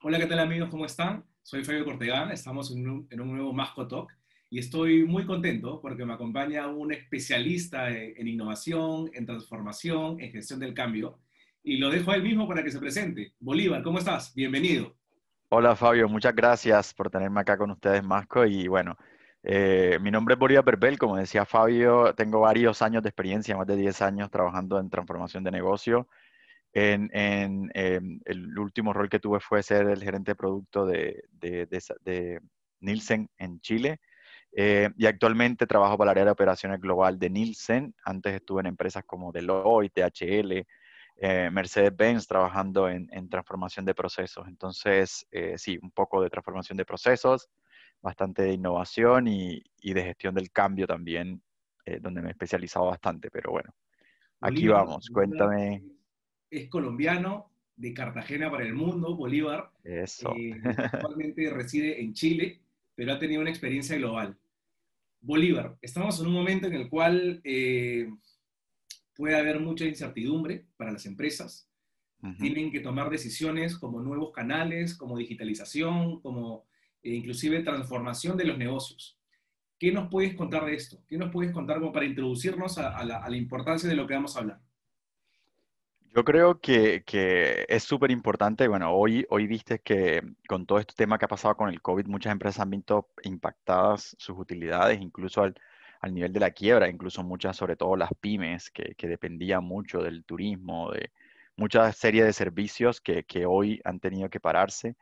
Hola, ¿qué tal amigos? ¿Cómo están? Soy Fabio Cortegán, estamos en un nuevo Masco Talk y estoy muy contento porque me acompaña un especialista en innovación, en transformación, en gestión del cambio y lo dejo a él mismo para que se presente. Bolívar, ¿cómo estás? Bienvenido. Hola Fabio, muchas gracias por tenerme acá con ustedes, Masco. Y bueno, mi nombre es Bolívar Berbel, como decía Fabio, tengo varios años de experiencia, más de 10 años trabajando en transformación de negocio. El último rol que tuve fue ser el gerente de producto de Nielsen en Chile. Y actualmente trabajo para el área de operaciones global de Nielsen. Antes estuve en empresas como Deloitte, DHL, Mercedes-Benz trabajando en transformación de procesos. Entonces, sí, un poco de transformación de procesos, bastante de innovación y de gestión del cambio también, donde me he especializado bastante. Pero bueno, aquí Bolívar, vamos. Bolívar Cuéntame es colombiano, de Cartagena para el mundo. Bolívar eso. actualmente reside en Chile, pero ha tenido una experiencia global. Bolívar, estamos en un momento en el cual puede haber mucha incertidumbre para las empresas. Ujú. Tienen que tomar decisiones como nuevos canales, como digitalización, como inclusive transformación de los negocios. ¿Qué nos puedes contar de esto? ¿Qué nos puedes contar como para introducirnos a la importancia de lo que vamos a hablar? Yo creo que es súper importante. Bueno, hoy viste que con todo este tema que ha pasado con el COVID, muchas empresas han visto impactadas sus utilidades, incluso al nivel de la quiebra, incluso muchas, sobre todo las pymes, que dependían mucho del turismo, de muchas series de servicios que hoy han tenido que pararse.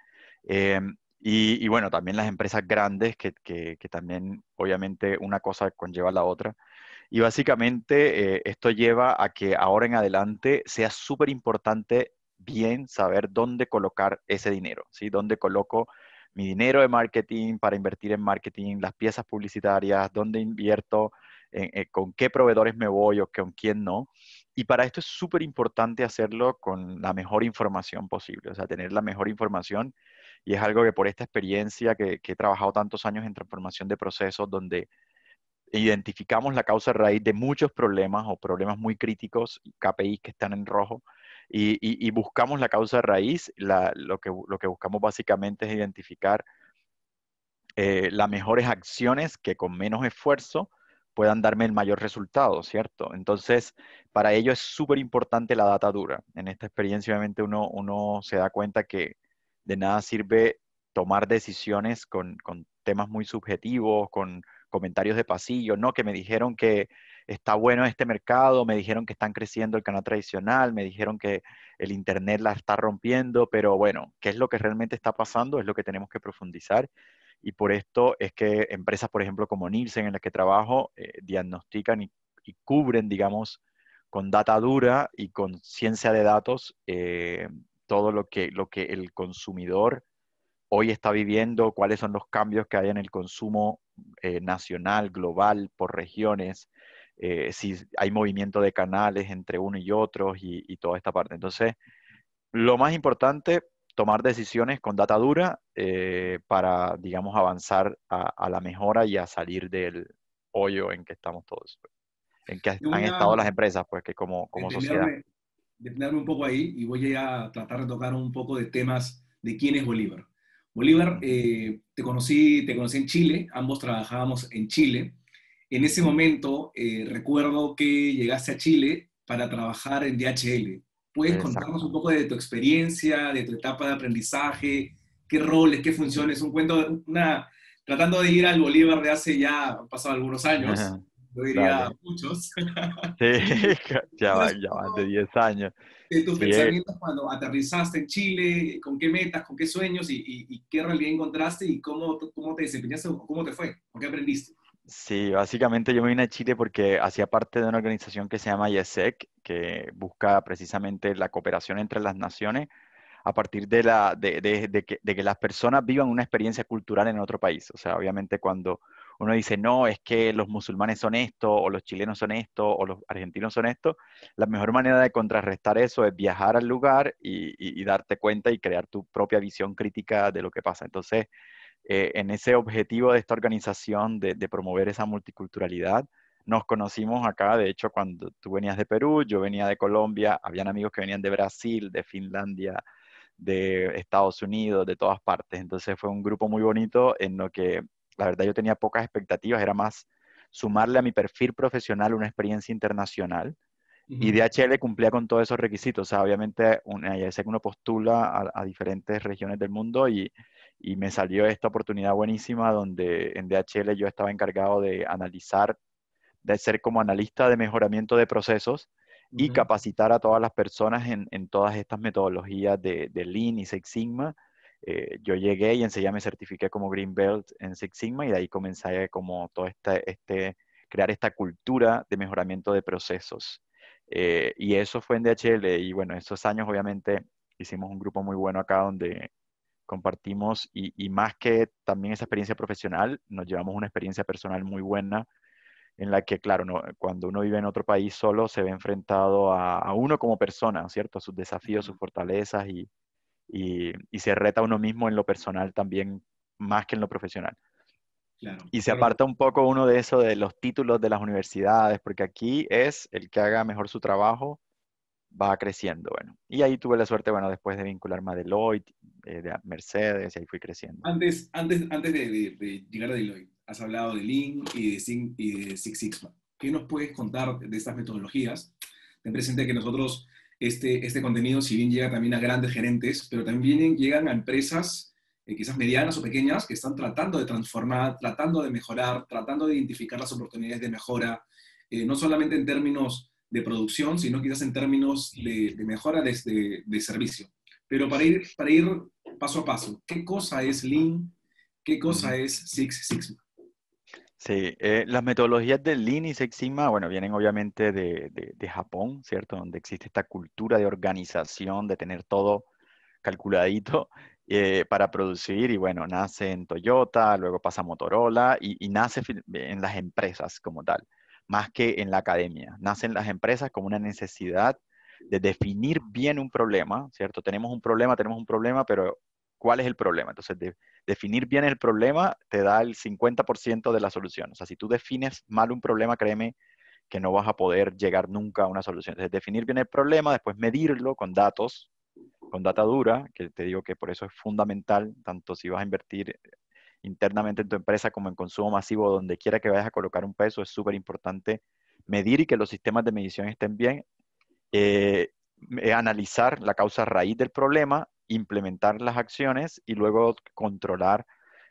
Y bueno, también las empresas grandes, que también, obviamente, una cosa conlleva a la otra. Y básicamente esto lleva a que ahora en adelante sea súper importante bien saber dónde colocar ese dinero, ¿sí? Dónde coloco mi dinero de marketing para invertir en marketing, las piezas publicitarias, dónde invierto, con qué proveedores me voy o con quién no. Y para esto es súper importante hacerlo con la mejor información posible, o sea, tener la mejor información. Y es algo que por esta experiencia que he trabajado tantos años en transformación de procesos, donde identificamos la causa raíz de muchos problemas o problemas muy críticos, KPIs que están en rojo, y buscamos la causa raíz. Lo que buscamos básicamente es identificar las mejores acciones que con menos esfuerzo puedan darme el mayor resultado, ¿cierto? Entonces, para ello es súper importante la data dura. En esta experiencia, obviamente, uno se da cuenta que de nada sirve tomar decisiones con temas muy subjetivos, con comentarios de pasillo, ¿no? Que me dijeron que está bueno este mercado, me dijeron que están creciendo el canal tradicional, me dijeron que el Internet la está rompiendo, pero bueno, ¿qué es lo que realmente está pasando? Es lo que tenemos que profundizar. Y por esto es que empresas, por ejemplo, como Nielsen, en las que trabajo, diagnostican y cubren, digamos, con data dura y con ciencia de datos, todo lo que el consumidor hoy está viviendo, cuáles son los cambios que hay en el consumo nacional, global, por regiones, si hay movimiento de canales entre uno y otros y toda esta parte. Entonces, lo más importante, tomar decisiones con data dura para, digamos, avanzar a la mejora y a salir del hoyo en que estamos todos, pues, en que Yo han voy a estado las empresas, pues, que como sociedad. detenerme, detenerme un poco ahí y voy a tratar de tocar un poco de temas de quién es Bolívar. Bolívar, Ujú. te conocí en Chile, ambos trabajábamos en Chile. En ese momento recuerdo que llegaste a Chile para trabajar en DHL. ¿Puedes contarnos un Exacto. poco de tu experiencia, de tu etapa de aprendizaje, qué roles, qué funciones? Un cuento, tratando de ir al Bolívar de hace ya, han pasado algunos años, yo diría Dale. muchos. Sí, Cuéntanos ya un más de poco 10 años. de tus Sí, pensamientos cuando aterrizaste en Chile, con qué metas, con qué sueños y qué realidad encontraste y cómo te desempeñaste o cómo te fue, o qué aprendiste. sí, básicamente yo me vine a Chile porque hacía parte de una organización que se llama IESEC, que busca precisamente la cooperación entre las naciones a partir de que las personas vivan una experiencia cultural en otro país. O sea, obviamente cuando uno dice, no, es que los musulmanes son esto, o los chilenos son esto, o los argentinos son esto, la mejor manera de contrarrestar eso es viajar al lugar y darte cuenta y crear tu propia visión crítica de lo que pasa. Entonces, en ese objetivo de esta organización de promover esa multiculturalidad, nos conocimos acá. De hecho, cuando tú venías de Perú, yo venía de Colombia, habían amigos que venían de Brasil, de Finlandia, de Estados Unidos, de todas partes. Entonces fue un grupo muy bonito en lo que la verdad yo tenía pocas expectativas, era más sumarle a mi perfil profesional una experiencia internacional. Y Ujú. DHL cumplía con todos esos requisitos. O sea, obviamente ya sé que uno postula a diferentes regiones del mundo y me salió esta oportunidad buenísima donde en DHL yo estaba encargado de analizar, de ser como analista de mejoramiento de procesos y Ujú. capacitar a todas las personas en todas estas metodologías de Lean y Six Sigma. Yo llegué y enseguida me certifiqué como Green Belt en Six Sigma y de ahí comencé como todo crear esta cultura de mejoramiento de procesos. Y eso fue en DHL y bueno, esos años obviamente hicimos un grupo muy bueno acá donde compartimos y más que también esa experiencia profesional, nos llevamos una experiencia personal muy buena en la que, claro, cuando uno vive en otro país solo se ve enfrentado a uno como persona, ¿cierto? A sus desafíos, sus Claro, fortalezas y se reta a uno mismo en lo personal también más que en lo profesional. claro, Y se claro. aparta un poco uno de eso de los títulos de las universidades, porque aquí es el que haga mejor su trabajo, va creciendo, bueno. Y ahí tuve la suerte, bueno, después de vincularme a Deloitte, de Mercedes, y ahí fui creciendo. Antes de llegar a Deloitte, has hablado de Lean y de Six Sigma. ¿Qué nos puedes contar de estas metodologías? Ten presente que nosotros, este contenido, si bien llega también a grandes gerentes, pero también llegan a empresas quizás medianas o pequeñas que están tratando de transformar, tratando de mejorar, tratando de identificar las oportunidades de mejora, no solamente en términos de producción, sino quizás en términos de mejora de servicio. Pero para ir paso a paso, ¿qué cosa es Lean? ¿Qué cosa Ujú. es Six Sigma? Sí, las metodologías de Lean y Six Sigma, bueno, vienen obviamente de Japón, ¿cierto? Donde existe esta cultura de organización, de tener todo calculadito para producir y bueno, nace en Toyota, luego pasa a Motorola y nace en las empresas como tal, más que en la academia. Nace en las empresas como una necesidad de definir bien un problema, ¿cierto? Tenemos un problema, pero ¿cuál es el problema? Entonces, definir bien el problema te da el 50% de la solución. O sea, si tú defines mal un problema, créeme que no vas a poder llegar nunca a una solución. Entonces, definir bien el problema, después medirlo con data dura, que te digo que por eso es fundamental, tanto si vas a invertir internamente en tu empresa como en consumo masivo, donde quiera que vayas a colocar un peso, es súper importante medir y que los sistemas de medición estén bien, eh, analizar la causa raíz del problema, implementar las acciones y luego controlar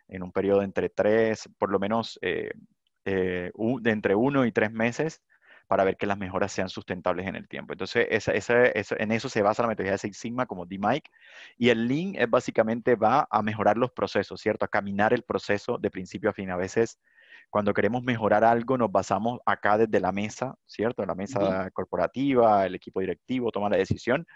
en un periodo entre tres, por lo menos de entre 1 y 3 meses, para ver que las mejoras sean sustentables en el tiempo. Entonces, en eso se basa la metodología de Six Sigma como DMAIC. Y el Lean es básicamente va a mejorar los procesos, ¿cierto? A caminar el proceso de principio a fin. A veces, cuando queremos mejorar algo, nos basamos acá desde la mesa, ¿cierto? La Ujú, mesa corporativa, el equipo directivo toma la decisión,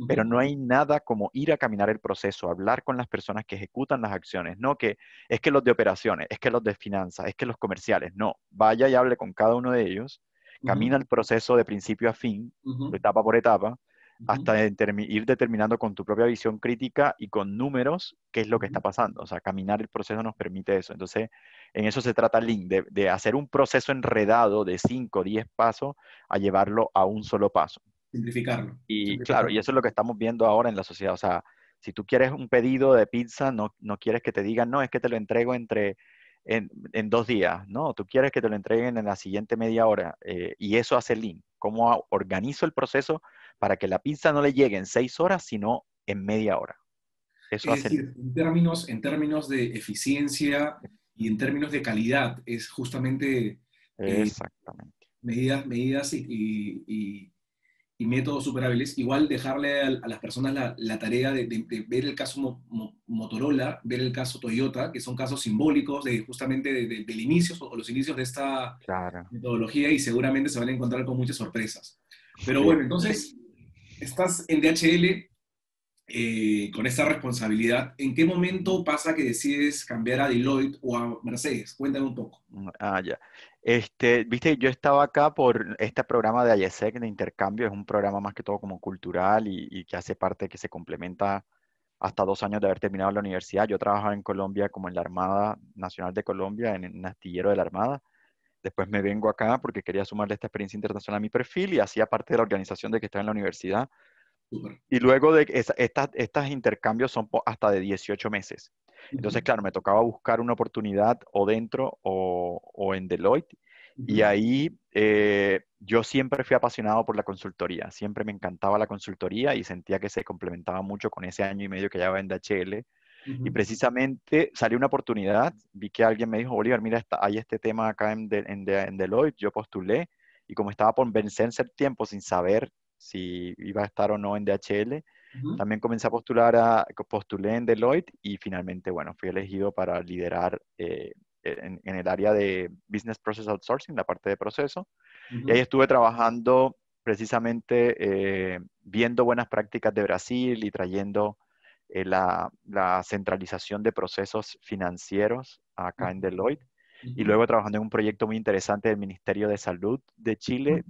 pero ujú, no hay nada como ir a caminar el proceso, hablar con las personas que ejecutan las acciones, no que es que los de operaciones, es que los de finanzas, es que los comerciales, no, vaya y hable con cada uno de ellos, ujú, camina el proceso de principio a fin, ujú, etapa por etapa, ujú, hasta ir determinando con tu propia visión crítica y con números qué es lo que está ujú. pasando. O sea, caminar el proceso nos permite eso. Entonces, en eso se trata Lean, de hacer un proceso enredado de 5 o 10 pasos a llevarlo a un solo paso. Simplificarlo, Y claro, y simplificarlo. eso es lo que estamos viendo ahora en la sociedad. O sea, si tú quieres un pedido de pizza, no quieres que te digan, no, es que te lo entrego en 2 días, no, tú quieres que te lo entreguen en la siguiente media hora. Y eso hace Lean. ¿Cómo organizo el proceso para que la pizza no le llegue en 6 horas, sino en media hora? Eso Es hace Lean. decir, en términos de eficiencia y en términos de calidad, es justamente Exactamente. medidas y métodos superables. Igual dejarle a las personas la tarea de ver el caso Motorola, ver el caso Toyota, que son casos simbólicos de justamente del inicio o los inicios de esta Claro. metodología y seguramente se van a encontrar con muchas sorpresas. Pero Sí. bueno, entonces, estás en DHL con esta responsabilidad. ¿En qué Ujú. momento pasa que decides cambiar a Deloitte o a Mercedes? Cuéntame un poco. Ya. Viste, yo estaba acá por este programa de IESEC de intercambio, es un programa más que todo como cultural y que hace parte, que se complementa hasta 2 años de haber terminado la universidad. Yo trabajaba en Colombia como en la Armada Nacional de Colombia, en un astillero de la Armada. Después me vengo acá porque quería sumarle esta experiencia internacional a mi perfil y hacía parte de la organización de que estaba en la universidad. súper. Y luego de que estas intercambios son hasta de 18 meses. Entonces, Ujú, claro, me tocaba buscar una oportunidad o dentro o en Deloitte. Y ujú, ahí yo siempre fui apasionado por la consultoría. Siempre me encantaba la consultoría y sentía que se complementaba mucho con ese año y medio que llevaba en DHL. Y ujú. precisamente salió una oportunidad, vi que alguien me dijo, Bolívar, mira, hay este tema acá en Deloitte, yo postulé y como estaba por vencerse el tiempo sin saber si iba a estar o no en DHL, Ujú. también comencé a postulé en Deloitte y finalmente, bueno, fui elegido para liderar en el área de Business Process Outsourcing, la parte de proceso. Y ahí Ujú. estuve trabajando precisamente viendo buenas prácticas de Brasil y trayendo la centralización de procesos financieros acá en Deloitte. Y Ujú. luego trabajando en un proyecto muy interesante del Ministerio de Salud de Chile,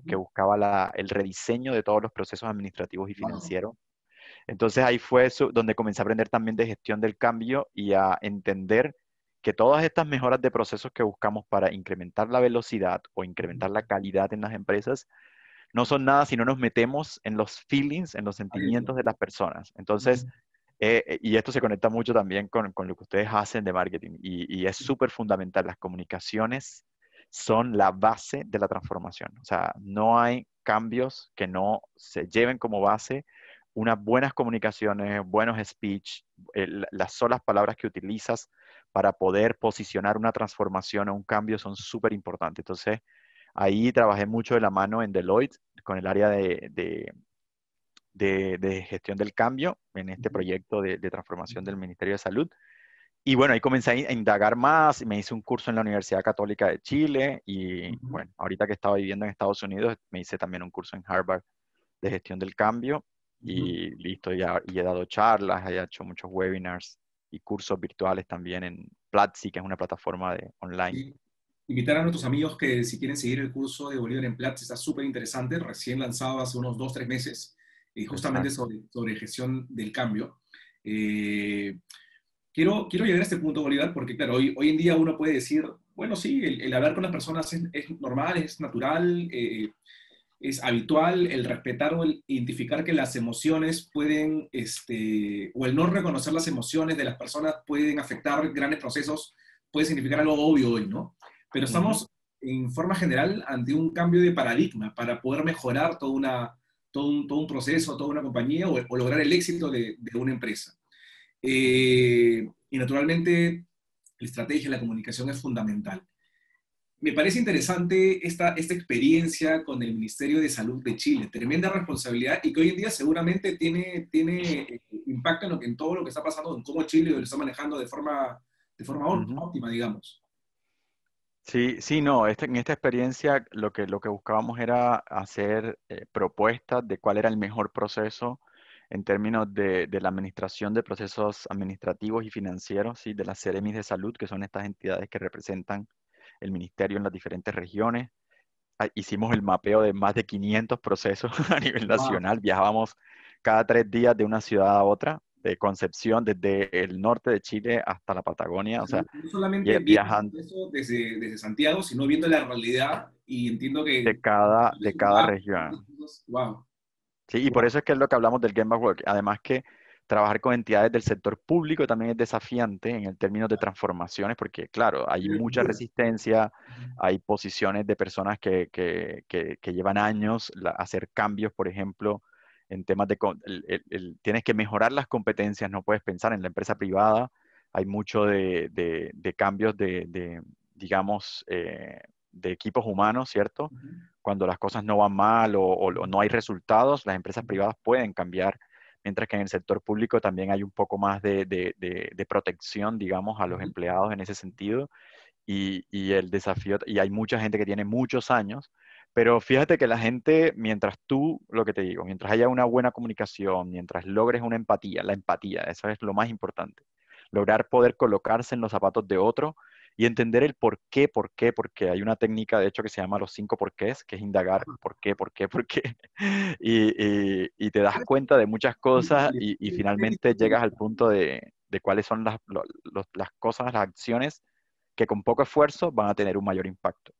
que Ujú. buscaba el rediseño de todos los procesos administrativos y Wow. financieros. Entonces ahí fue donde comencé a aprender también de gestión del cambio y a entender que todas estas mejoras de procesos que buscamos para incrementar la velocidad o incrementar la calidad en las empresas no son nada si no nos metemos en los feelings, en los Adentro. sentimientos de las personas. Entonces, Ujú. y esto se conecta mucho también con lo que ustedes hacen de marketing y es súper fundamental. Las comunicaciones son la base de la transformación. O sea, no hay cambios que no se lleven como base unas buenas comunicaciones, buenos speech, las solas palabras que utilizas para poder posicionar una transformación o un cambio son súper importantes. Entonces, ahí trabajé mucho de la mano en Deloitte con el área de gestión del cambio en este Ujú. proyecto de transformación del Ministerio de Salud. Y bueno, ahí comencé a indagar más, me hice un curso en la Universidad Católica de Chile y Ujú. bueno, ahorita que estaba viviendo en Estados Unidos, me hice también un curso en Harvard de gestión del cambio Ujú. y listo, ya y he dado charlas, he hecho muchos webinars y cursos virtuales también en Platzi, que es una plataforma online. Sí. Invitar a nuestros amigos que si quieren seguir el curso de Bolívar en Platts está súper interesante, recién lanzado hace unos 2, 3 meses, justamente Exacto. sobre gestión del cambio. Eh, quiero llegar a este punto, Bolívar, porque claro, hoy en día uno puede decir, bueno, sí, el hablar con las personas es normal, es natural, es habitual, el respetar o el identificar que las emociones pueden, o el no reconocer las emociones de las personas pueden afectar grandes procesos, puede significar algo obvio hoy, ¿no? Pero Ujú, estamos en forma general ante un cambio de paradigma para poder mejorar todo un proceso, toda una compañía o lograr el éxito de una empresa. Y naturalmente, la estrategia, la comunicación es fundamental. Me parece interesante esta experiencia con el Ministerio de Salud de Chile, tremenda responsabilidad y que hoy en día seguramente tiene impacto en todo lo que está pasando, en cómo Chile lo está manejando de forma ujú. óptima, digamos. Sí, sí, no, en esta experiencia lo que buscábamos era hacer propuestas de cuál era el mejor proceso en términos de la administración de procesos administrativos y financieros, ¿sí? De las Seremis de Salud, que son estas entidades que representan el ministerio en las diferentes regiones. Hicimos el mapeo de más de 500 procesos a nivel Wow. nacional, viajábamos cada 3 días de una ciudad a otra, de Concepción, desde el norte de Chile hasta la Patagonia, o sea, No solamente viendo viajando eso desde Santiago, sino viendo la realidad y entiendo de que cada región. wow, Sí, y por wow. eso es que es lo que hablamos del Game Back Work. Además que trabajar con entidades del sector público también es desafiante en el términos de transformaciones, porque claro, hay mucha resistencia, hay posiciones de personas que llevan años hacer cambios, por ejemplo, en temas tienes que mejorar las competencias, no puedes pensar en la empresa privada, hay mucho de cambios digamos, de equipos humanos, ¿cierto? Cuando las cosas no van mal o no hay resultados, las empresas privadas pueden cambiar, mientras que en el sector público también hay un poco más de protección, digamos, a los empleados en ese sentido. Y el desafío, y hay mucha gente que tiene muchos años, pero fíjate que la gente, mientras tú, lo que te digo, mientras haya una buena comunicación, mientras logres una empatía, la empatía, eso es lo más importante. Lograr poder colocarse en los zapatos de otro y entender el por qué, por qué, porque hay una técnica, de hecho, que se llama los 5 porqués, que es indagar por qué, por qué, por qué. Y te das cuenta de muchas cosas y finalmente llegas al punto de cuáles son las cosas, las acciones que con poco esfuerzo van a tener un mayor impacto.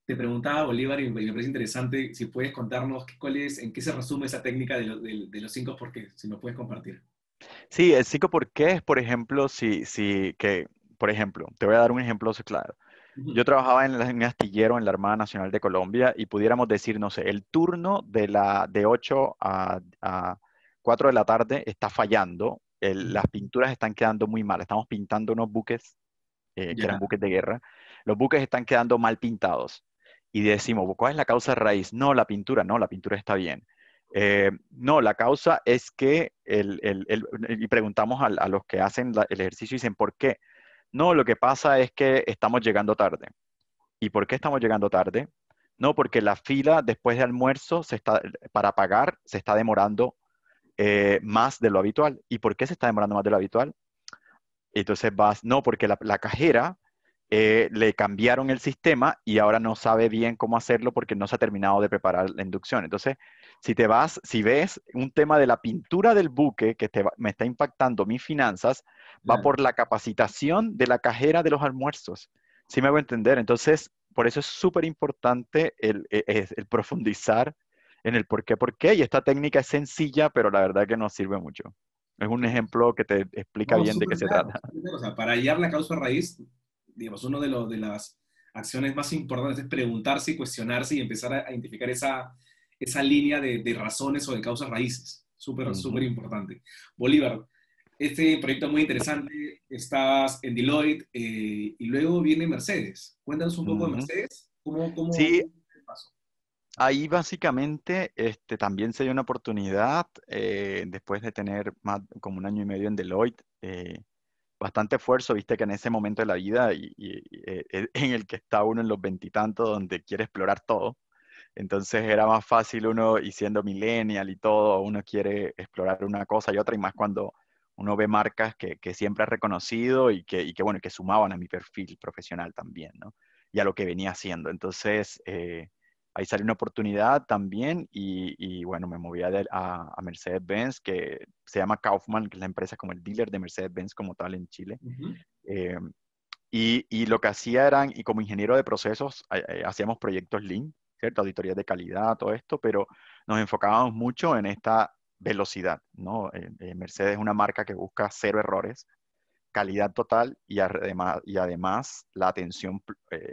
te preguntaba, Bolívar, y me parece interesante si puedes contarnos en qué se resume esa técnica de los cinco por qué, si me puedes compartir. Sí, el 5 por qué es, por ejemplo, por ejemplo, te voy a dar un ejemplo claro. Ujú. Yo trabajaba en un astillero en la Armada Nacional de Colombia y pudiéramos decir, no sé, el turno de 8 a 4 de la tarde está fallando, las pinturas están quedando muy mal, estamos pintando unos buques que eran Ya, buques de guerra, los buques están quedando mal pintados. Y decimos, ¿cuál es la causa raíz? No, la pintura está bien. No, la causa es que, y preguntamos a los que hacen el ejercicio y dicen, ¿por qué? No, lo que pasa es que estamos llegando tarde. ¿Y por qué estamos llegando tarde? No, porque la fila después de almuerzo para pagar se está demorando más de lo habitual. ¿Y por qué se está demorando más de lo habitual? Entonces no, porque la cajera le cambiaron el sistema y ahora no sabe bien cómo hacerlo porque no se ha terminado de preparar la inducción. Entonces, si ves un tema de la pintura del buque que me está impactando mis finanzas, va claro. por la capacitación de la cajera de los almuerzos. ¿Sí me hago entender? Entonces, por eso es súper importante el profundizar en el por qué. Y esta técnica es sencilla, pero la verdad que nos sirve mucho. Es un ejemplo que te explica No, bien de qué súper se claro, trata. súper claro. O sea, para hallar la causa raíz, digamos, uno de las acciones más importantes es preguntarse y cuestionarse y empezar a identificar esa línea de razones o de causas raíces. Súper, súper Ujú, importante. Bolívar, este proyecto es muy interesante. Estás en Deloitte y luego viene Mercedes. Cuéntanos un poco de ujú. Mercedes. Sí, Cómo fue el paso? ahí básicamente también se dio una oportunidad después de tener más como un año y medio en Deloitte. Bastante esfuerzo, viste que en ese momento de la vida en el que está uno en los veintitantos, donde quiere explorar todo. Entonces era más fácil uno, y siendo millennial y todo, uno quiere explorar una cosa y otra, y más cuando uno ve marcas que siempre ha reconocido y que, bueno, que sumaban a mi perfil profesional también, ¿no? Y a lo que venía haciendo. Entonces, ahí salió una oportunidad también bueno, me moví a Mercedes-Benz, que se llama Kaufman, que es la empresa como el dealer de Mercedes-Benz como tal en Chile. Ujú. Eh, y lo que hacía eran, y como ingeniero de procesos, hacíamos proyectos Lean, ¿cierto? Auditorías de calidad, todo esto, pero nos enfocábamos mucho en esta velocidad, ¿no? Mercedes es una marca que busca cero errores, calidad total y además la atención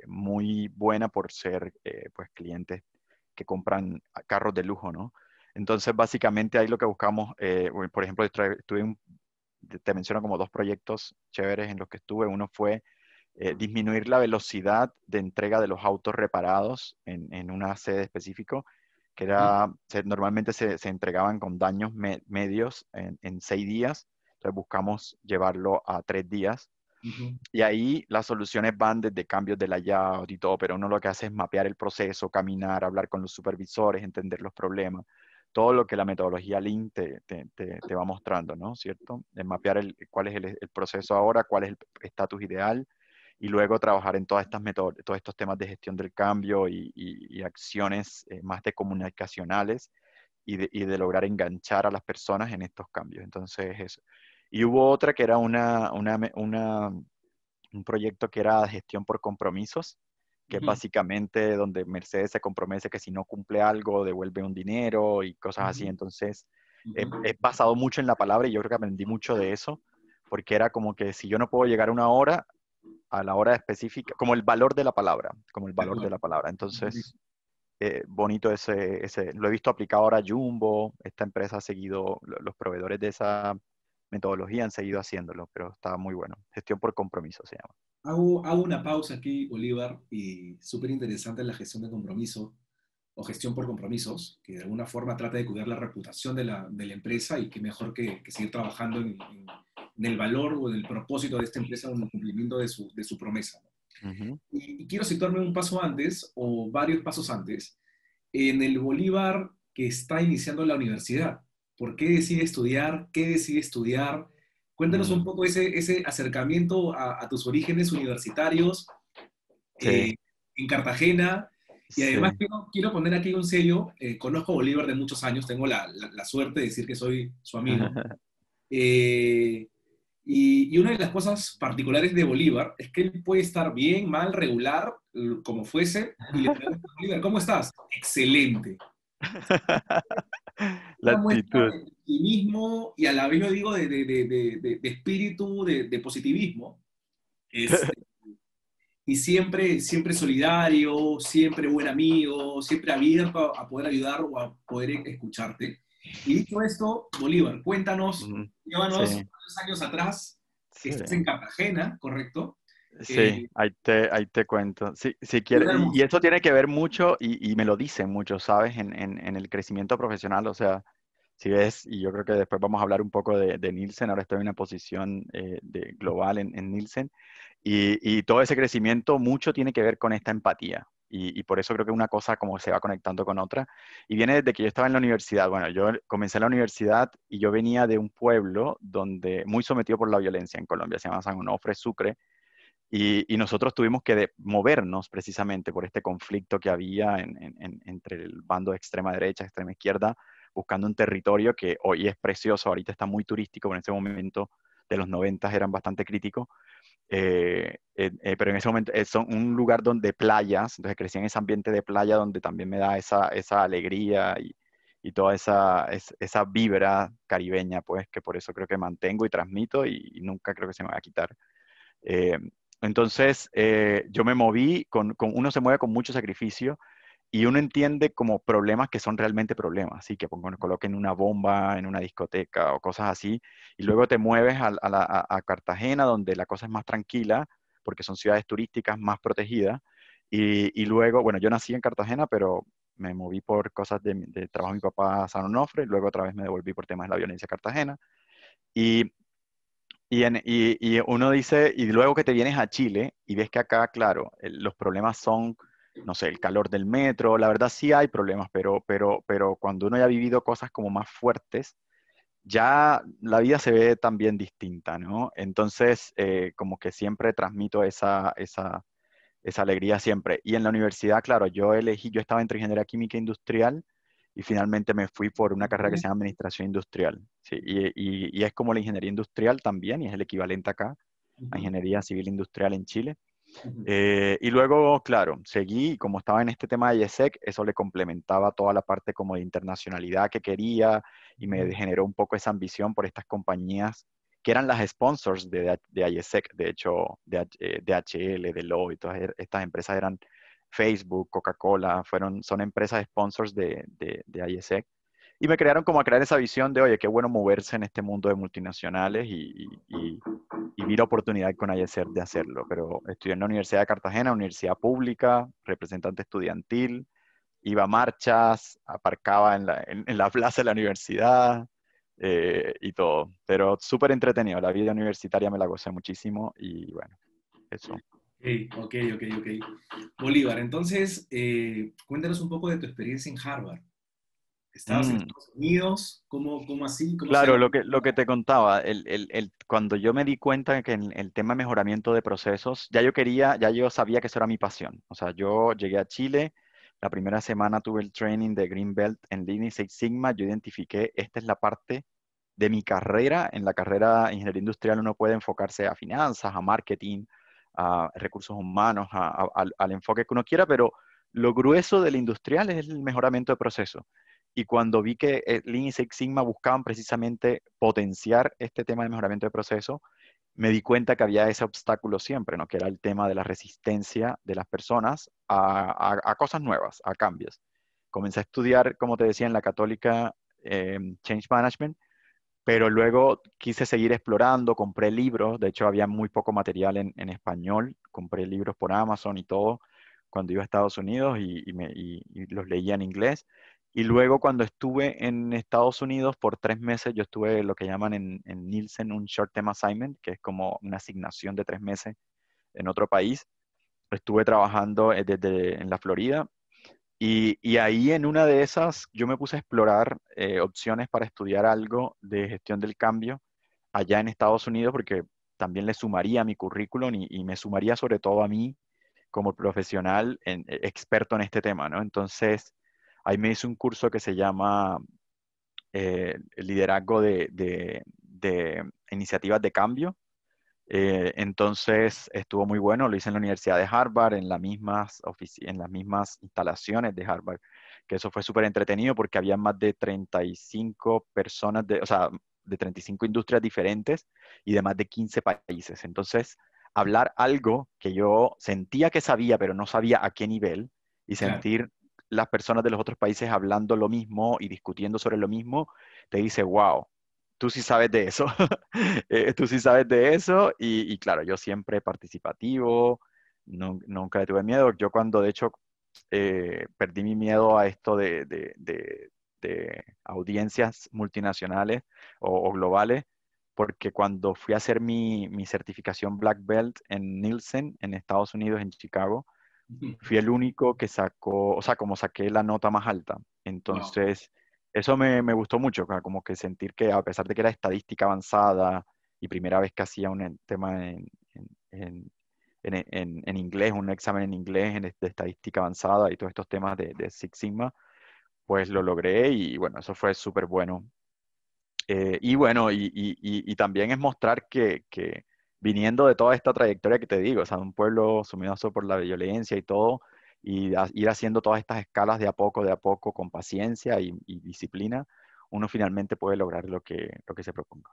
muy buena por ser pues clientes que compran carros de lujo, ¿no? Entonces, básicamente ahí lo que buscamos, bueno, por ejemplo, te menciono como dos proyectos chéveres en los que estuve. Uno fue disminuir la velocidad de entrega de los autos reparados en una sede específico, que normalmente se entregaban con daños medios en 6 días. Entonces buscamos llevarlo a 3 días. Ujú. Y ahí las soluciones van desde cambios de layout y todo, pero uno lo que hace es mapear el proceso, caminar, hablar con los supervisores, entender los problemas, todo lo que la metodología Lean te va mostrando, ¿no? ¿Cierto? Mapear cuál es el proceso ahora, cuál es el estatus ideal, y luego trabajar en todos estos temas de gestión del cambio y acciones más de comunicacionales y de lograr enganchar a las personas en estos cambios. Entonces, eso. Y hubo otra que era un proyecto que era gestión por compromisos, que es Ujú. básicamente donde Mercedes se compromete que si no cumple algo, devuelve un dinero y cosas así. Ujú. Entonces, Ujú. he basado mucho en la palabra y yo creo que aprendí mucho de eso, porque era como que si yo no puedo llegar a una hora, a la hora específica, como el valor de la palabra, como el De valor de acuerdo. la palabra. Entonces, bonito lo he visto aplicado ahora a Jumbo, esta empresa ha seguido, los proveedores de esa metodología han seguido haciéndolo, pero está muy bueno. Gestión por compromiso se llama. Hago una pausa aquí, Bolívar, y súper interesante la gestión de compromiso o gestión por compromisos, que de alguna forma trata de cuidar la reputación de la empresa y qué mejor que seguir trabajando en el valor o en el propósito de esta empresa o en el cumplimiento de su promesa, ¿no? Ujú. Y quiero situarme un paso antes o varios pasos antes en el Bolívar que está iniciando la universidad. ¿Por qué decide estudiar? ¿Qué decide estudiar? Cuéntanos un Mm, poco ese acercamiento a tus orígenes universitarios sí, en Cartagena. Y además sí. quiero poner aquí un sello. Conozco a Bolívar de muchos años, tengo la suerte de decir que soy su amigo. Eh, Y una de las cosas particulares de Bolívar es que él puede estar bien, mal, regular, como fuese, y le pregunto, Bolívar, ¿cómo estás? Excelente. La Una muestra actitud. de optimismo y a la vez lo digo de espíritu, de positivismo. Este, y siempre, siempre solidario, siempre buen amigo, siempre abierto a poder ayudar o a poder escucharte. Y dicho esto, Bolívar, cuéntanos, Ujú. llévanos Sí, varios años atrás, sí. estás en Cartagena, ¿correcto? Sí, Eh, ahí te cuento. Si quieres, Ciudad y hermosa. eso tiene que ver mucho, y me lo dicen mucho, ¿sabes? En el crecimiento profesional, o sea, si ves, y yo creo que después vamos a hablar un poco de Nielsen, ahora estoy en una posición global en Nielsen, y todo ese crecimiento mucho tiene que ver con esta empatía. Y por eso creo que una cosa como se va conectando con otra. Y viene desde que yo estaba en la universidad. Bueno, yo comencé en la universidad y yo venía de un pueblo donde, muy sometido por la violencia en Colombia, se llama San Onofre, Sucre, y nosotros tuvimos que movernos precisamente por este conflicto que había entre el bando de extrema derecha, extrema izquierda, buscando un territorio que hoy es precioso, ahorita está muy turístico, pero en ese momento de los 90 eran bastante críticos. Pero en ese momento es un lugar donde playas, entonces crecí en ese ambiente de playa donde también me da esa alegría y toda esa vibra caribeña, pues que por eso creo que mantengo y transmito y nunca creo que se me va a quitar. Eh, entonces, yo me moví, uno se mueve con mucho sacrificio y uno entiende como problemas que son realmente problemas, así que pongo, coloquen una bomba en una discoteca o cosas así, y luego te mueves a Cartagena, donde la cosa es más tranquila, porque son ciudades turísticas más protegidas, y luego, bueno, yo nací en Cartagena, pero me moví por cosas de trabajo de mi papá a San Onofre, y luego otra vez me devolví por temas de la violencia a Cartagena, y y uno dice, y luego que te vienes a Chile y ves que acá, claro, los problemas son, no sé, el calor del metro, la verdad sí hay problemas, pero cuando uno ya ha vivido cosas como más fuertes, ya la vida se ve también distinta, ¿no? Entonces, como que siempre transmito esa alegría siempre. Y en la universidad, claro, yo estaba entre ingeniería química industrial y finalmente me fui por una carrera que se llama administración industrial. Sí, y es como la ingeniería industrial también, y es el equivalente acá a Ujú, ingeniería civil industrial en Chile. ujú, Y luego, claro, seguí, y como estaba en este tema de IESEC, eso le complementaba toda la parte como de internacionalidad que quería y me ujú, generó un poco esa ambición por estas compañías que eran las sponsors de IESEC, de hecho, DHL, Deloitte, todas estas empresas eran Facebook, Coca-Cola, son empresas sponsors de IESEC. Y me crearon como a crear esa visión de, oye, qué bueno moverse en este mundo de multinacionales y vi la oportunidad con IESER de hacerlo. Pero estudié en la Universidad de Cartagena, universidad pública, representante estudiantil, iba a marchas, aparcaba en la plaza de la universidad y todo. Pero súper entretenido, la vida universitaria me la gocé muchísimo y bueno, eso. ok, ok, ok. Bolívar, entonces, cuéntanos un poco de tu experiencia en Harvard. ¿Estabas en Mm. Estados Unidos? ¿Cómo así? ¿Cómo se Claro, dio? lo que te contaba, cuando yo me di cuenta que en el tema de mejoramiento de procesos, ya yo sabía que eso era mi pasión. O sea, yo llegué a Chile, la primera semana tuve el training de Green Belt en Lean y Six Sigma, yo identifiqué, esta es la parte de mi carrera. En la carrera de ingeniería industrial uno puede enfocarse a finanzas, a marketing, a recursos humanos, al enfoque que uno quiera, pero lo grueso del industrial es el mejoramiento de procesos. Y cuando vi que Lean y Six Sigma buscaban precisamente potenciar este tema de mejoramiento de proceso, me di cuenta que había ese obstáculo siempre, ¿no? Que era el tema de la resistencia de las personas a cosas nuevas, a cambios. Comencé a estudiar, como te decía, en la Católica, Change Management, pero luego quise seguir explorando, compré libros, de hecho había muy poco material en español, compré libros por Amazon y todo cuando iba a Estados Unidos y los leía en inglés. Y luego cuando estuve en Estados Unidos por 3 meses, yo estuve lo que llaman en Nielsen un short term assignment, que es como una asignación de 3 meses en otro país. Estuve trabajando en la Florida y ahí en una de esas yo me puse a explorar opciones para estudiar algo de gestión del cambio allá en Estados Unidos porque también le sumaría a mi currículum y me sumaría sobre todo a mí como profesional experto en este tema, ¿no? Entonces, ahí me hice un curso que se llama liderazgo de iniciativas de cambio. Entonces estuvo muy bueno, lo hice en la Universidad de Harvard, en las mismas instalaciones de Harvard, que eso fue súper entretenido porque había más de 35 personas, o sea, de 35 industrias diferentes y de más de 15 países. Entonces, hablar algo que yo sentía que sabía, pero no sabía a qué nivel, y Claro, sentir las personas de los otros países hablando lo mismo y discutiendo sobre lo mismo, te dice, wow, tú sí sabes de eso. Tú sí sabes de eso y claro, yo siempre participativo, nunca le tuve miedo. Yo cuando de hecho perdí mi miedo a esto de audiencias multinacionales o globales, porque cuando fui a hacer mi certificación Black Belt en Nielsen, en Estados Unidos, en Chicago, fui el único que sacó, o sea, como saqué la nota más alta. wow. Entonces, eso me gustó mucho, o sea, como que sentir que a pesar de que era estadística avanzada y primera vez que hacía un tema en, en inglés, un examen en inglés de estadística avanzada y todos estos temas de Six Sigma, pues lo logré y bueno, eso fue súper bueno. Y bueno, y también es mostrar que viniendo de toda esta trayectoria que te digo, o sea, de un pueblo sumido por la violencia y todo, y ir haciendo todas estas escalas de a poco, con paciencia y disciplina, uno finalmente puede lograr lo que se proponga.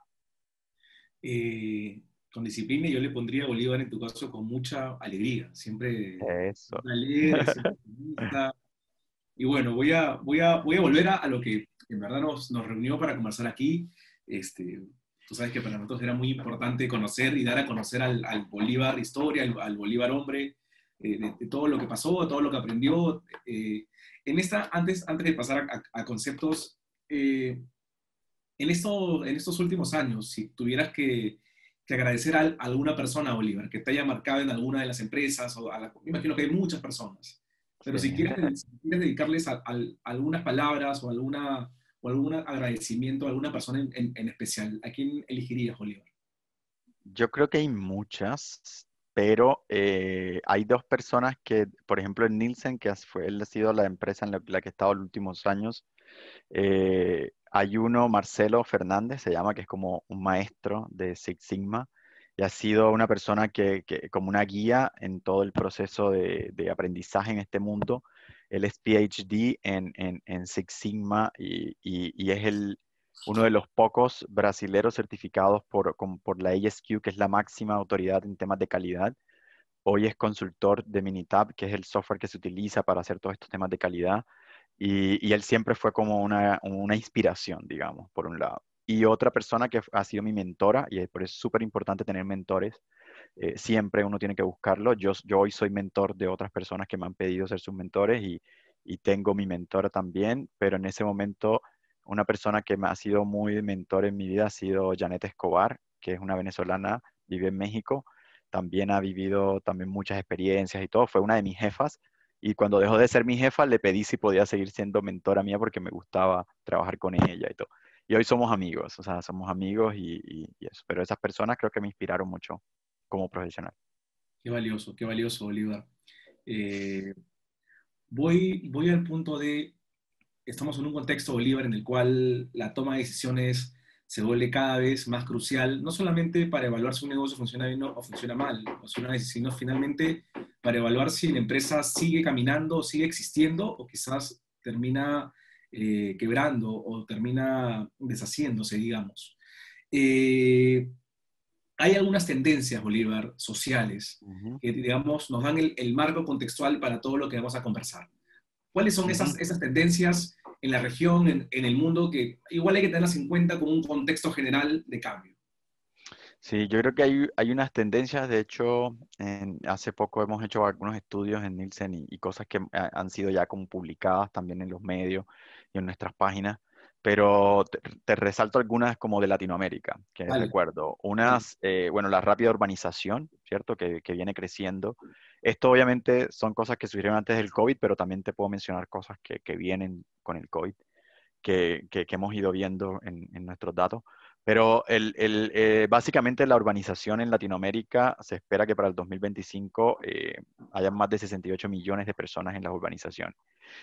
Eh, con disciplina yo le pondría a Bolívar en tu caso con mucha alegría, siempre Eso. alegre, siempre optimista. Y bueno, voy a volver a lo que en verdad nos reunió para conversar aquí. Este, tú sabes que para nosotros era muy importante conocer y dar a conocer al Bolívar historia, al Bolívar hombre, de todo lo que pasó, de todo lo que aprendió. Antes de pasar a conceptos, eh, en estos últimos años, si tuvieras que agradecer a alguna persona, Bolívar, que te haya marcado en alguna de las empresas, me imagino que hay muchas personas, pero Sí. si quieres dedicarles algunas palabras o algún agradecimiento a alguna persona en especial, ¿a quién elegirías, Bolívar? Yo creo que hay muchas, pero hay dos personas que, por ejemplo, en Nielsen, él ha sido la empresa en la que he estado los últimos años. Hay uno, Marcelo Fernández, se llama, que es como un maestro de Six Sigma y ha sido una persona como una guía en todo el proceso de aprendizaje en este mundo. Él es PhD en Six Sigma y es uno de los pocos brasileros certificados por la ASQ, que es la máxima autoridad en temas de calidad. Hoy es consultor de Minitab, que es el software que se utiliza para hacer todos estos temas de calidad. Y él siempre fue como una inspiración, digamos, por un lado. Y otra persona que ha sido mi mentora, y por eso es súper importante tener mentores, siempre uno tiene que buscarlo. Yo hoy soy mentor de otras personas que me han pedido ser sus mentores y tengo mi mentora también, pero en ese momento una persona que me ha sido muy mentor en mi vida ha sido Janet Escobar, que es una venezolana, vive en México, también ha vivido también muchas experiencias y todo, fue una de mis jefas y cuando dejó de ser mi jefa le pedí si podía seguir siendo mentora mía porque me gustaba trabajar con ella y todo. Y hoy somos amigos, o sea, somos amigos y eso, pero esas personas creo que me inspiraron mucho como profesional. Qué valioso, Bolívar. Eh, voy al punto de estamos en un contexto, Bolívar, en el cual la toma de decisiones se vuelve cada vez más crucial, no solamente para evaluar si un negocio funciona bien o funciona mal, sino finalmente para evaluar si la empresa sigue caminando, sigue existiendo o quizás termina quebrando o termina deshaciéndose, digamos. Eh, Hay algunas tendencias, Bolívar, sociales, Ujú, que, digamos, nos dan el marco contextual para todo lo que vamos a conversar. ¿Cuáles son ujú. esas tendencias en la región, en el mundo, que igual hay que tenerlas en cuenta como un contexto general de cambio? Sí, yo creo que hay unas tendencias, de hecho, hace poco hemos hecho algunos estudios en Nielsen y cosas que han sido ya como publicadas también en los medios y en nuestras páginas, pero te resalto algunas como de Latinoamérica, que Vale, recuerdo. vale. Unas, bueno, la rápida urbanización, ¿cierto? Que viene creciendo. Esto obviamente son cosas que surgieron antes del COVID, pero también te puedo mencionar cosas que vienen con el COVID que hemos ido viendo en nuestros datos. Pero básicamente la urbanización en Latinoamérica se espera que para el 2025 haya más de 68 millones de personas en la urbanización.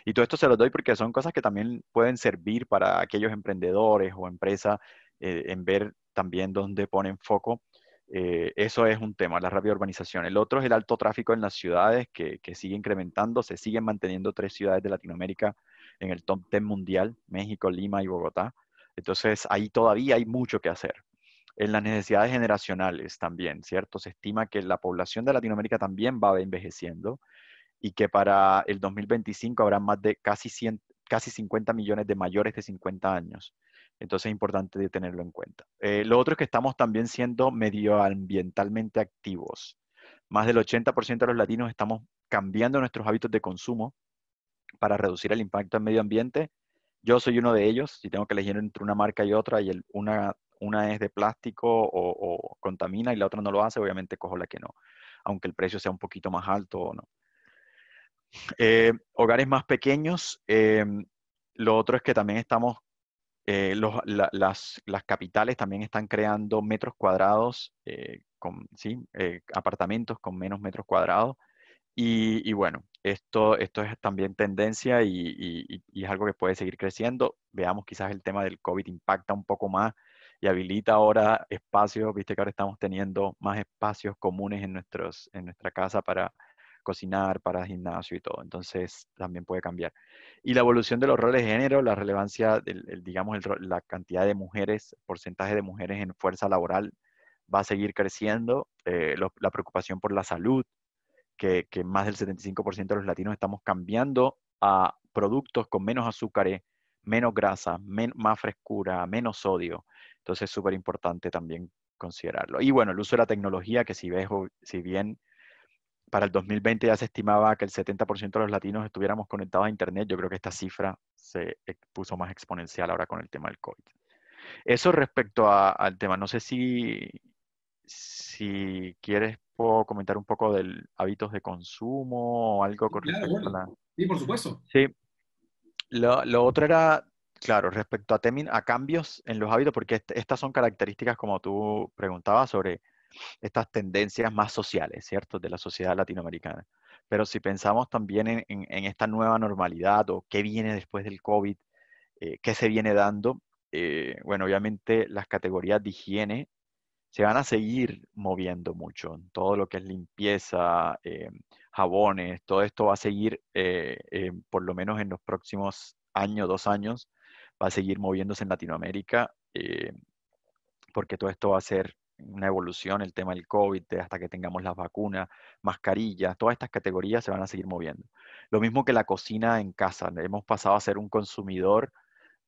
Y todo esto se lo doy porque son cosas que también pueden servir para aquellos emprendedores o empresas en ver también donde ponen foco. Eso es un tema, la rápida urbanización. El otro es el alto tráfico en las ciudades que sigue incrementando. Se siguen manteniendo 3 ciudades de Latinoamérica en el top 10 mundial, México, Lima y Bogotá. Entonces, ahí todavía hay mucho que hacer. En las necesidades generacionales también, ¿cierto? Se estima que la población de Latinoamérica también va envejeciendo y que para el 2025 habrá más de casi 50 millones de mayores de 50 años. Entonces es importante tenerlo en cuenta. Lo otro es que estamos también siendo medioambientalmente activos. Más del 80% de los latinos estamos cambiando nuestros hábitos de consumo para reducir el impacto en medio ambiente. Yo soy uno de ellos. Si tengo que elegir entre una marca y otra, y una es de plástico o contamina y la otra no lo hace, obviamente cojo la que no, aunque el precio sea un poquito más alto o no. Hogares más pequeños. Lo otro es que también estamos, las capitales también están creando metros cuadrados, ¿sí? Apartamentos con menos metros cuadrados. Y bueno, esto es también tendencia y es algo que puede seguir creciendo. Veamos, quizás el tema del COVID impacta un poco más y habilita ahora espacios. Viste que ahora estamos teniendo más espacios comunes en nuestra casa para cocinar, para gimnasio y todo. Entonces también puede cambiar. Y la evolución de los roles de género, la relevancia, digamos, la cantidad de mujeres, porcentaje de mujeres en fuerza laboral va a seguir creciendo. La preocupación por la salud, que más del 75% de los latinos estamos cambiando a productos con menos azúcares, menos grasa, más frescura, menos sodio. Entonces es súper importante también considerarlo. Y bueno, el uso de la tecnología, que si bien para el 2020 ya se estimaba que el 70% de los latinos estuviéramos conectados a Internet, yo creo que esta cifra se puso más exponencial ahora con el tema del COVID. Eso respecto al tema. No sé si quieres, puedo comentar un poco del hábitos de consumo o algo Sí, con claro, respecto a Wally. la... Sí, por supuesto. Sí, lo otro era, claro, respecto a cambios en los hábitos, porque estas son características, como tú preguntabas, sobre estas tendencias más sociales, ¿cierto?, de la sociedad latinoamericana. Pero si pensamos también en esta nueva normalidad o qué viene después del COVID, qué se viene dando, bueno, obviamente las categorías de higiene se van a seguir moviendo mucho. Todo lo que es limpieza, jabones, todo esto va a seguir, por lo menos en los próximos años, 2 años, va a seguir moviéndose en Latinoamérica, porque todo esto va a ser una evolución, el tema del COVID, hasta que tengamos las vacunas, mascarillas, todas estas categorías se van a seguir moviendo. Lo mismo que la cocina en casa. Hemos pasado a ser un consumidor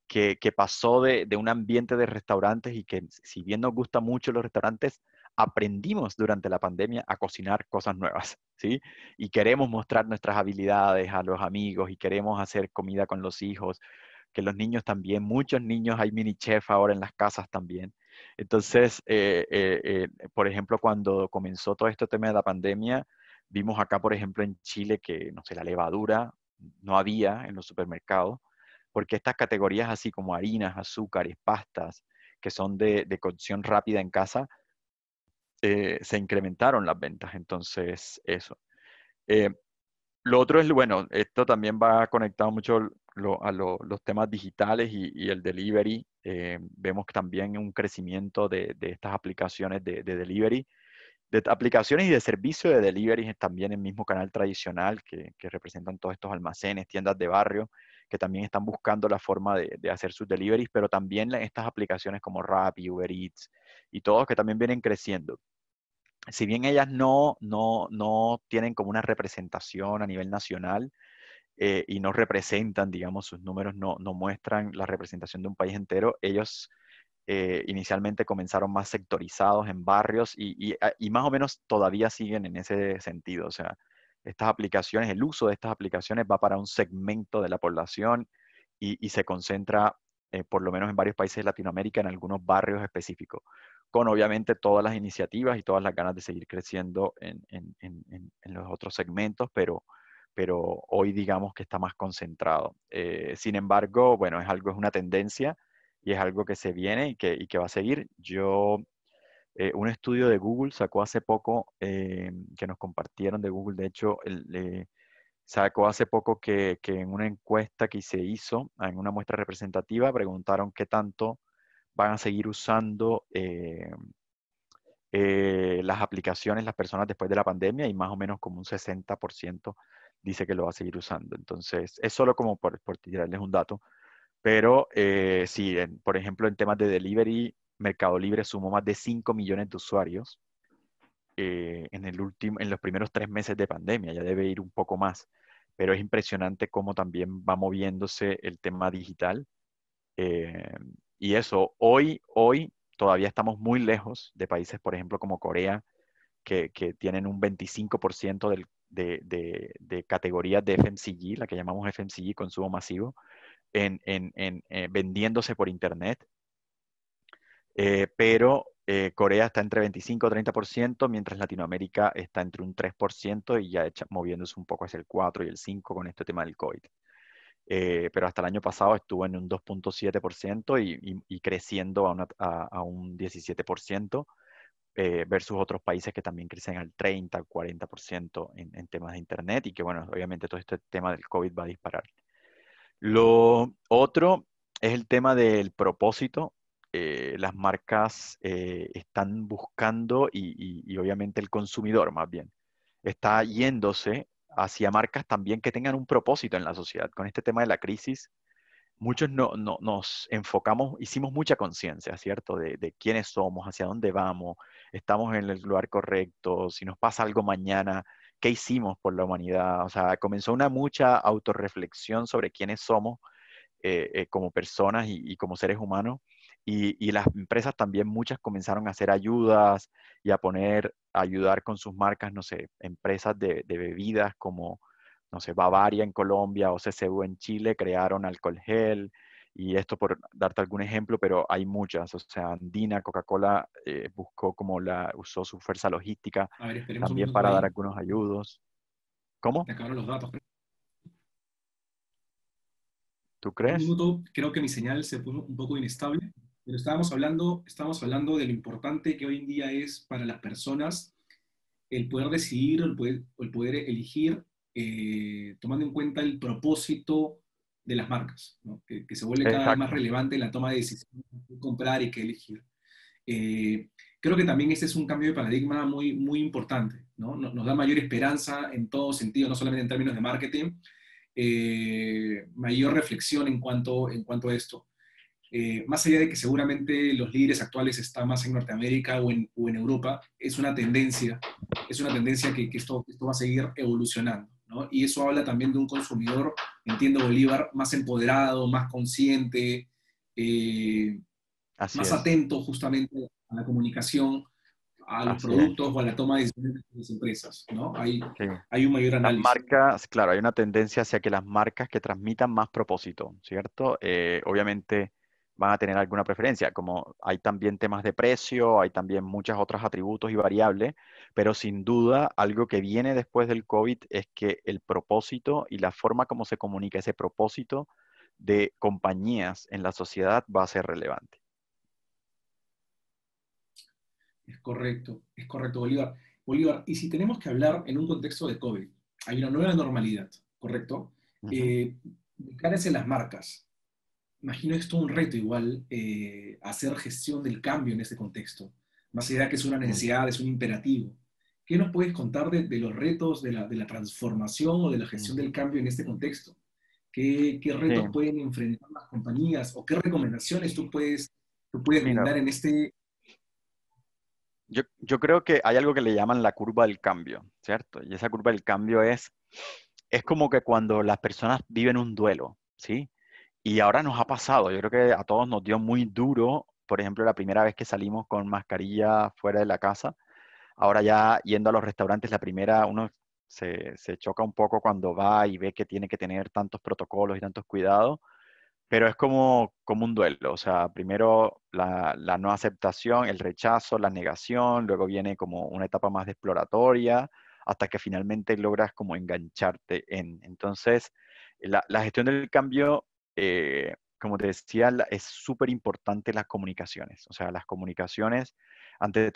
que pasó de un ambiente de restaurantes y que, si bien nos gustan mucho los restaurantes, aprendimos durante la pandemia a cocinar cosas nuevas, ¿sí? Y queremos mostrar nuestras habilidades a los amigos y queremos hacer comida con los hijos, que los niños también, muchos niños, hay mini chef ahora en las casas también. Entonces, por ejemplo, cuando comenzó todo este tema de la pandemia, vimos acá, por ejemplo, en Chile que, no sé, la levadura no había en los supermercados, porque estas categorías así como harinas, azúcares, pastas, que son de cocción rápida en casa, se incrementaron las ventas. Entonces, eso. Eh, lo otro es, bueno, esto también va conectado mucho los temas digitales y el delivery. Vemos también un crecimiento de estas aplicaciones de delivery, de aplicaciones y de servicio de delivery también en el mismo canal tradicional que representan todos estos almacenes, tiendas de barrio, que también están buscando la forma de hacer sus deliveries, pero también estas aplicaciones como Rappi, Uber Eats y todos que también vienen creciendo. Si bien ellas no tienen como una representación a nivel nacional, y no representan, digamos, sus números no muestran la representación de un país entero, ellos inicialmente comenzaron más sectorizados en barrios y más o menos todavía siguen en ese sentido. O sea, estas aplicaciones, el uso de estas aplicaciones va para un segmento de la población y se concentra, por lo menos en varios países de Latinoamérica, en algunos barrios específicos, con obviamente todas las iniciativas y todas las ganas de seguir creciendo en los otros segmentos, pero hoy digamos que está más concentrado. Sin embargo, bueno, es una tendencia y es algo que se viene y que va a seguir. Un estudio de Google sacó hace poco, que nos compartieron de Google, de hecho, sacó hace poco que en una encuesta que se hizo, en una muestra representativa, preguntaron qué tanto van a seguir usando las aplicaciones, las personas después de la pandemia, y más o menos como un 60% dice que lo va a seguir usando. Entonces, es solo como por tirarles un dato. Pero sí, por ejemplo, en temas de delivery, Mercado Libre sumó más de 5 millones de usuarios en los primeros 3 meses de pandemia. Ya debe ir un poco más. Pero es impresionante cómo también va moviéndose el tema digital. eh, y eso, hoy todavía estamos muy lejos de países, por ejemplo, como Corea, que tienen un 25% de categorías de FMCG, la que llamamos FMCG, consumo masivo, vendiéndose por Internet. Pero Corea está entre 25 y 30%, mientras Latinoamérica está entre un 3% y ya moviéndose un poco hacia el 4 y el 5 con este tema del COVID. Pero hasta el año pasado estuvo en un 2,7% y creciendo a un 17%, versus otros países que también crecen al 30, 40% en temas de Internet, y que, bueno, obviamente todo este tema del COVID va a disparar. Lo otro es el tema del propósito. Las marcas están buscando, y obviamente el consumidor más bien, está yéndose hacia marcas también que tengan un propósito en la sociedad. Con este tema de la crisis, muchos nos enfocamos, hicimos mucha conciencia, ¿cierto? De quiénes somos, hacia dónde vamos, estamos en el lugar correcto, si nos pasa algo mañana, ¿qué hicimos por la humanidad? O sea, comenzó una mucha autorreflexión sobre quiénes somos como personas y como seres humanos. Y las empresas también, muchas comenzaron a hacer ayudas y a ayudar con sus marcas, no sé, empresas de bebidas como, no sé, Bavaria en Colombia o CCU en Chile crearon alcohol gel. Y esto por darte algún ejemplo, pero hay muchas. O sea, Andina, Coca-Cola usó su fuerza logística A ver, esperemos un también minuto para dar ahí. algunos ayudos. ¿Cómo? Te acabaron los datos. ¿Tú Por un crees? minuto creo que mi señal se puso un poco inestable, pero estábamos hablando de lo importante que hoy en día es para las personas el poder decidir, el poder elegir, tomando en cuenta el propósito de las marcas, ¿no? Que se vuelve cada vez más Exacto. relevante en la toma de decisiones de qué comprar y qué elegir. Eh, Creo que también este es un cambio de paradigma muy, muy importante, ¿no? Nos da mayor esperanza en todo sentido, no solamente en términos de marketing, mayor reflexión en cuanto a esto. Más allá de que seguramente los líderes actuales están más en Norteamérica o en Europa, es una tendencia que esto va a seguir evolucionando, ¿no? Y eso habla también de un consumidor, entiendo Bolívar, más empoderado, más consciente, eh, Así más es. atento justamente a la comunicación, a los Así es. productos o a la toma de decisiones de las empresas, ¿no? Sí. Hay un mayor Las análisis. marcas, claro, hay una tendencia hacia que las marcas que transmitan más propósito, ¿cierto? Obviamente van a tener alguna preferencia, como hay también temas de precio, hay también muchos otros atributos y variables, pero sin duda algo que viene después del COVID es que el propósito y la forma como se comunica ese propósito de compañías en la sociedad va a ser relevante. Es correcto, Bolívar. Bolívar, y si tenemos que hablar en un contexto de COVID, hay una nueva normalidad, ¿correcto? Ujú. Eh, de cara hacia las marcas, imagino esto un reto igual, hacer gestión del cambio en este contexto, más allá de que es una Mm. necesidad, es un imperativo. ¿Qué nos puedes contar de los retos de la transformación o de la gestión Ujú. del cambio en este contexto? ¿Qué Sí, retos pueden enfrentar las compañías o qué recomendaciones tú puedes mira, brindar en este... yo creo que hay algo que le llaman la curva del cambio, ¿cierto? Y esa curva del cambio es como que cuando las personas viven un duelo, ¿sí? Y ahora nos ha pasado, yo creo que a todos nos dio muy duro, por ejemplo, la primera vez que salimos con mascarilla fuera de la casa. Ahora ya yendo a los restaurantes, la primera, uno se choca un poco cuando va y ve que tiene que tener tantos protocolos y tantos cuidados, pero es como un duelo. O sea, primero la no aceptación, el rechazo, la negación, luego viene como una etapa más de exploratoria, hasta que finalmente logras como engancharte en. Entonces, la gestión del cambio, como te decía, es súper importante las comunicaciones. O sea, las comunicaciones, ante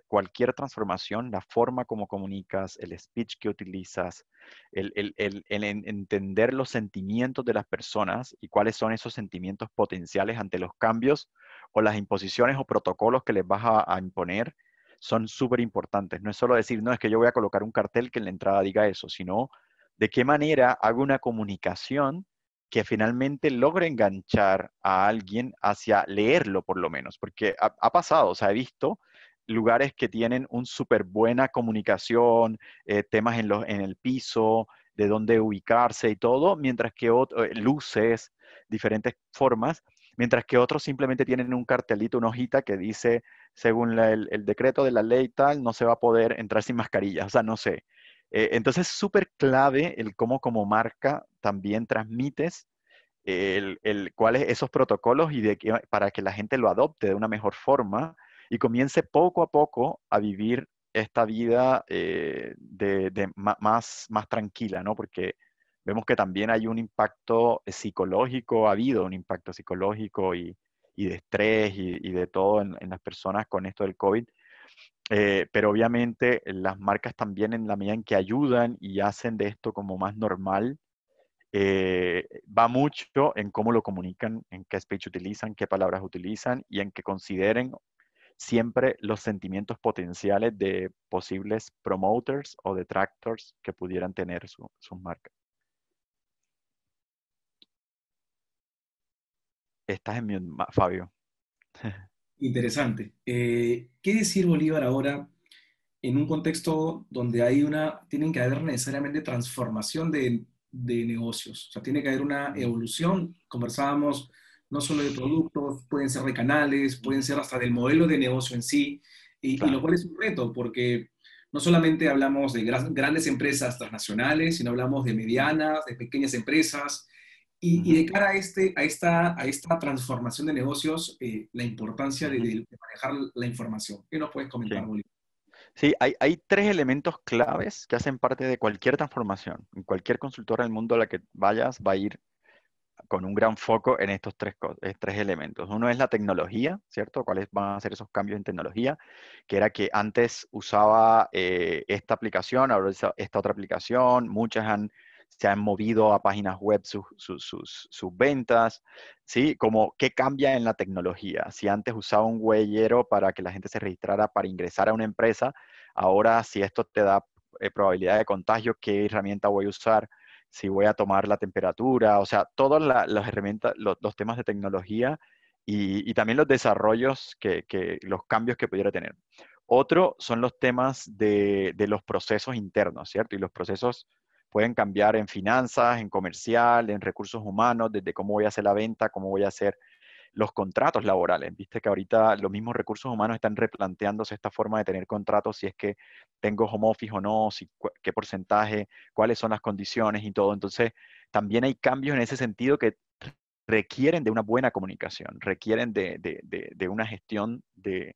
cualquier transformación, la forma como comunicas, el speech que utilizas, el entender los sentimientos de las personas y cuáles son esos sentimientos potenciales ante los cambios o las imposiciones o protocolos que les vas a imponer son súper importantes. No es solo decir, no, es que yo voy a colocar un cartel que en la entrada diga eso, sino de qué manera hago una comunicación que finalmente logre enganchar a alguien hacia leerlo por lo menos, porque ha pasado, o sea, he visto lugares que tienen un súper buena comunicación, temas en el piso, de dónde ubicarse y todo, mientras que luces, diferentes formas, mientras que otros simplemente tienen un cartelito, una hojita que dice, según el decreto de la ley tal, no se va a poder entrar sin mascarilla, o sea, no sé. Entonces, súper clave el cómo como marca también transmites cuáles esos protocolos y para que la gente lo adopte de una mejor forma y comience poco a poco a vivir esta vida más tranquila, ¿no? Porque vemos que también hay un impacto psicológico, ha habido un impacto psicológico y de estrés y de todo en las personas con esto del COVID. Pero obviamente las marcas también en la medida en que ayudan y hacen de esto como más normal, va mucho en cómo lo comunican, en qué speech utilizan, qué palabras utilizan y en que consideren siempre los sentimientos potenciales de posibles promoters o detractors que pudieran tener sus marcas. Estás en mute, Fabio. Interesante. ¿Qué decir Bolívar ahora en un contexto donde tienen que haber necesariamente transformación de negocios? O sea, tiene que haber una Mm, evolución. Conversábamos no solo de productos, pueden ser de canales, pueden ser hasta del modelo de negocio en sí, y lo claro, cual es un reto, porque no solamente hablamos de grandes empresas transnacionales, sino hablamos de medianas, de pequeñas empresas, y ujú, de cara a esta transformación de negocios, la importancia ujú, de manejar la información. ¿Qué nos puedes comentar, sí. Bolívar? Sí, hay tres elementos claves que hacen parte de cualquier transformación. En cualquier consultora del mundo a la que vayas va a ir con un gran foco en estos tres elementos. Uno es la tecnología, ¿cierto? ¿Cuáles van a ser esos cambios en tecnología? Que era que antes usaba esta aplicación, ahora usa esta otra aplicación, se han movido a páginas web sus ventas, ¿sí? Como qué cambia en la tecnología. Si antes usaba un huellero para que la gente se registrara para ingresar a una empresa, ahora si esto te da probabilidad de contagio, ¿qué herramienta voy a usar? Si voy a tomar la temperatura, o sea, todas las herramientas, los temas de tecnología y también los desarrollos, los cambios que pudiera tener. Otro son los temas de los procesos internos, ¿cierto? Y los procesos pueden cambiar en finanzas, en comercial, en recursos humanos, desde cómo voy a hacer la venta, cómo voy a hacer los contratos laborales. Viste que ahorita los mismos recursos humanos están replanteándose esta forma de tener contratos, si es que tengo home office o no, qué porcentaje, cuáles son las condiciones y todo. Entonces, también hay cambios en ese sentido que requieren de una buena comunicación, requieren de una gestión de,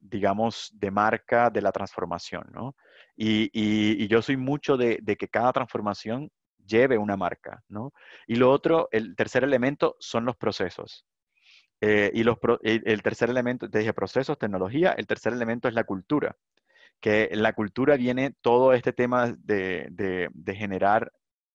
digamos, de marca de la transformación, ¿no? Y yo soy mucho de que cada transformación lleve una marca, ¿no? Y lo otro, el tercer elemento son los procesos. El tercer elemento, te dije procesos, tecnología, el tercer elemento es la cultura, que en la cultura viene todo este tema de generar